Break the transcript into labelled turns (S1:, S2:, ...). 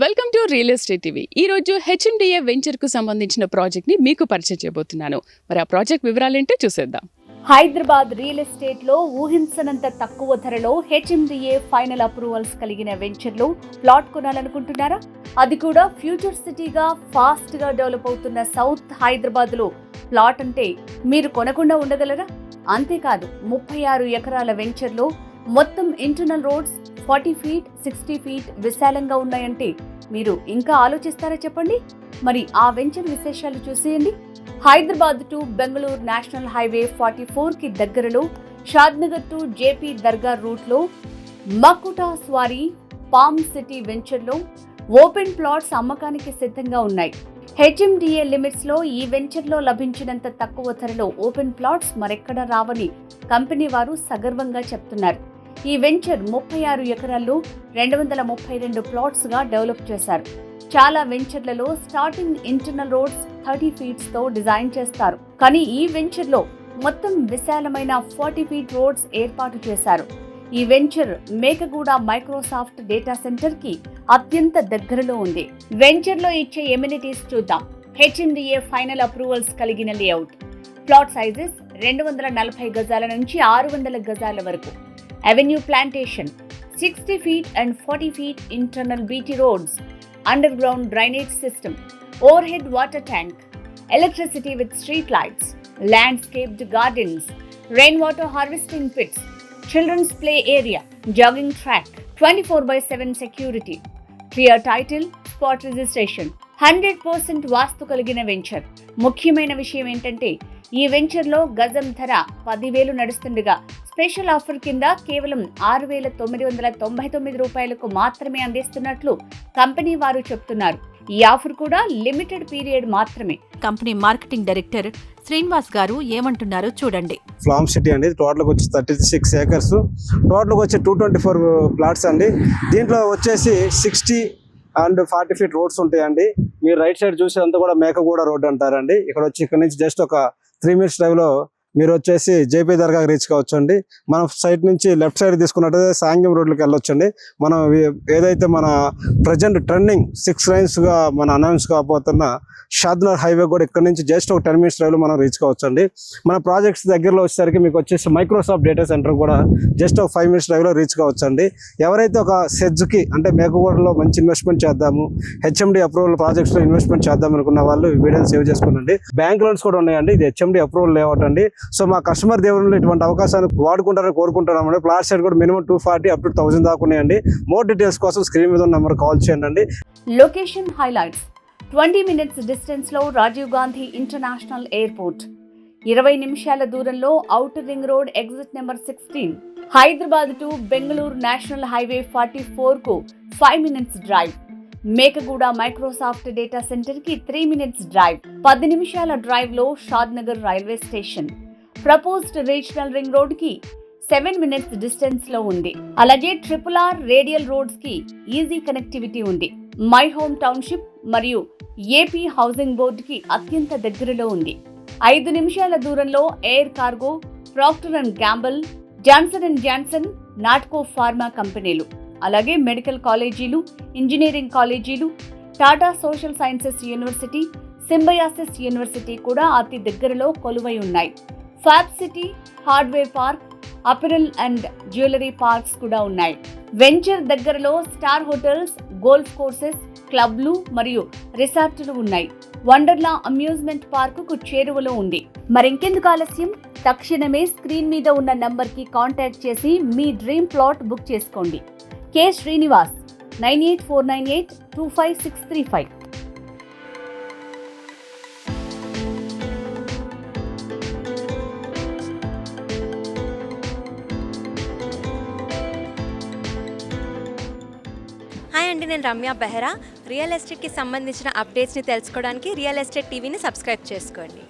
S1: Welcome to real estate TV. ఈ రోజు HMDA venture కు సంబంధించిన ప్రాజెక్ట్ ని మీకు పరిచయం చేయబోతున్నాను. మరి ఆ ప్రాజెక్ట్ వివరాలేంటో చూసేద్దాం.
S2: హైదరాబాద్ రియల్ ఎస్టేట్ లో ఊహించనంత తక్కువ ధరలో హెచ్ఎండిఏ ఫైనల్ అప్రూవల్స్ కలిగిన వెంచర్ లో ప్లాట్ కొనాలనుకుంటున్నారా? అది కూడా ఫ్యూచర్ సిటీగా ఫాస్ట్ గా డెవలప్ అవుతున్న సౌత్ హైదరాబాద్ లో ప్లాట్ అంటే మీరు కొనకుండా ఉండగలరా? అంతేకాదు 36 ఎకరాల వెంచర్ లో మొత్తం ఇంటర్నల్ రోడ్స్ 40 ఫీట్ 60 ఫీట్ విశాలంగా ఉన్నాయంటే మీరు ఇంకా ఆలోచిస్తారా చెప్పండి. మరి ఆ వెంచర్ విశేషాలు చూసేయండి. Hyderabad to Bengaluru national highway 44 కి దగ్గరలో షాద్నగర్ టు జేపీ దర్గా రూట్లో మకుటా స్వారీ పామ్ సిటీ వెంచర్లో ఓపెన్ ప్లాట్స్ అమ్మకానికి సిద్ధంగా ఉన్నాయి. హెచ్ఎండిఏ లిమిట్స్ లో ఈ వెంచర్ లో లభించినంత తక్కువ ధరలో ఓపెన్ ప్లాట్స్ మరెక్కడా రావని కంపెనీ వారు సగర్వంగా చెప్తున్నారు. ఈ వెంచర్ 36 ఎకరాల్లో 232 ప్లాట్స్ గా డెవలప్ చేశారు. చాలా వెంచర్లలో స్టార్టింగ్ ఇంటర్నల్ రోడ్స్ 30 ఫీట్స్ తో డిజైన్ చేస్తారు. కానీ ఈ వెంచర్ లో మొత్తం విశాలమైన 40 ఫీట్ రోడ్స్ ఏర్పాటు చేశారు. ఈ venture Mekaguda Microsoft data centre కి అత్యంత దగ్గరలో ఉంది. వెంచర్ లో ఇచ్చే ఎమ్యూనిటీస్ చూద్దాం. హెచ్ఎండిఏ ఫైనల్ అప్రూవల్స్ కలిగిన లేఅవుట్. ప్లాట్ సైజెస్ 240 గజాల నుంచి 600 గజాల వరకు. Avenue plantation, 60 feet and 40 feet internal BT roads, underground drainage system, overhead water tank, electricity with street lights, landscaped gardens, rainwater harvesting pits, children's play area, jogging track, 24/7 security, clear title, spot registration, 100% వాస్తు కలిగిన venture. ముఖ్యమైన విషయం ఏంటంటే ఈ venture లో గజం ధర 10,000 నడుస్తుండగా special offer కింద కేవలం 6,999 రూపాయలకు మాత్రమే అందిస్తున్నట్లు కంపెనీ వారు చెప్తున్నారు. ఈ ఆఫర్ కూడా లిమిటెడ్ పీరియడ్ మాత్రమే.
S3: కంపెనీ మార్కెటింగ్ డైరెక్టర్ శ్రీనివాస్ గారు ఏమంటున్నారో చూడండి.
S4: ఫ్లామ్ సిటీ అండి. టోటల్గా వచ్చి 36 ఏకర్స్, టోటల్గా వచ్చి 224 ప్లాట్స్ అండి. దీంట్లో వచ్చేసి 60 అండ్ 40 ఫీట్ రోడ్స్ ఉంటాయండి. మీరు రైట్ సైడ్ చూసేదంతా కూడా మేకగూడ రోడ్ అంటారండి. ఇక్కడ నుంచి జస్ట్ ఒక 3 మినిట్స్ డ్రైవ్ లో మీరు వచ్చేసి జేపీ దర్గా రీచ్ కావచ్చు అండి. మన సైడ్ నుంచి లెఫ్ట్ సైడ్ తీసుకున్నట్టయితే సాంగ్యం రోడ్లోకి వెళ్ళొచ్చండి. మనం ఏదైతే మన ప్రజెంట్ ట్రెండింగ్ 6 లైన్స్ గా మన అనౌన్స్ కాబోతున్న షాద్నగర్ హైవే కూడా ఇక్కడ నుంచి జస్ట్ ఒక 10 మినిట్స్ డ్రైవ్ లో మనం రీచ్ కావచ్చు అండి. మన ప్రాజెక్ట్స్ దగ్గరలో వచ్చేసరికి మీకు వచ్చేసి మైక్రోసాఫ్ట్ డేటా సెంటర్ కూడా జస్ట్ ఒక 5 మినిట్స్ డ్రైవ్ లో రీచ్ కావచ్చు అండి. ఎవరైతే ఒక సెజ్కి అంటే మేకగూడలో మంచి ఇన్వెస్ట్మెంట్ చేద్దాము, హెచ్ఎండి అప్రూవల్ ప్రాజెక్ట్స్ లో ఇన్వెస్ట్మెంట్ చేద్దాం అనుకున్న వాళ్ళు ఈ వీడియోని సేవ్ చేసుకోండి. బ్యాంక్ లోన్స్ కూడా ఉన్నాయండి. ఇది హెచ్ఎండి అప్రూవల్ లేఅవుట్ అండి. సో మా కస్టమర్ దేవుళ్ళు ఇటువంటి అవకాశాన్ని వాడుకుంటారని కోరుకుంటున్నామండి. ప్లాట్ సైడ్ కూడా మినిమం 240 అప్ టు 1000 దాకా ఉన్నాయండి. మోర్ డీటెయిల్స్ కోసం స్క్రీన్ మీద ఉన్న నెంబర్ కాల్ చేయండి.
S2: Location highlights. 20 మినిట్స్ డిస్టెన్స్ లో రాజీవ్ గాంధీ ఇంటర్నేషనల్ ఎయిర్పోర్ట్, 20 నిమిషాల దూరంలో outer ring road exit number 16. Hyderabad to Bengaluru national highway 44 కు 5 minutes drive. Mekaguda Microsoft data centre కి 3 మినిట్స్ డ్రైవ్. 10 నిమిషాల డ్రైవ్ లో Shadnagar railway station. Proposed regional ring road కి 7 మినిట్స్ డిస్టెన్స్ లో ఉంది. అలాగే RRR రేడియల్ రోడ్స్ కి ఈజీ కనెక్టివిటీ ఉంది. మై హోమ్ టౌన్షిప్ మరియు ఏపీ హౌసింగ్ బోర్డు కి అత్యంత దగ్గరలో ఉంది. 5 నిమిషాల దూరంలో air cargo, Procter and Gamble, Johnson, Natco pharma కంపెనీలు, అలాగే మెడికల్ కాలేజీలు, ఇంజనీరింగ్ కాలేజీలు, Tata social sciences university, Symbiosis university కూడా అతి దగ్గరలో కొలువై ఉన్నాయి. Fab city, hardware park, apparel and jewellery parks కూడా ఉన్నాయి. వెంచర్ దగ్గరలో స్టార్ హోటల్స్, గోల్ఫ్ కోర్సెస్, క్లబ్లు మరియు రిసార్టులు ఉన్నాయి. వండర్లా అమ్యూజ్మెంట్ పార్కుకు చేరువలో ఉంది. మరింకెందుకు ఆలస్యం? తక్షణమే స్క్రీన్ మీద ఉన్న నంబర్ కి కాంటాక్ట్ చేసి మీ డ్రీమ్ ప్లాట్ బుక్ చేసుకోండి. కె శ్రీనివాస్, 9849825635.
S5: హాయ్ అండి, నేను రమ్య బెహ్రా. రియల్ ఎస్టేట్కి సంబంధించిన అప్డేట్స్ని తెలుసుకోవడానికి రియల్ ఎస్టేట్ టీవీని సబ్స్క్రైబ్ చేసుకోండి.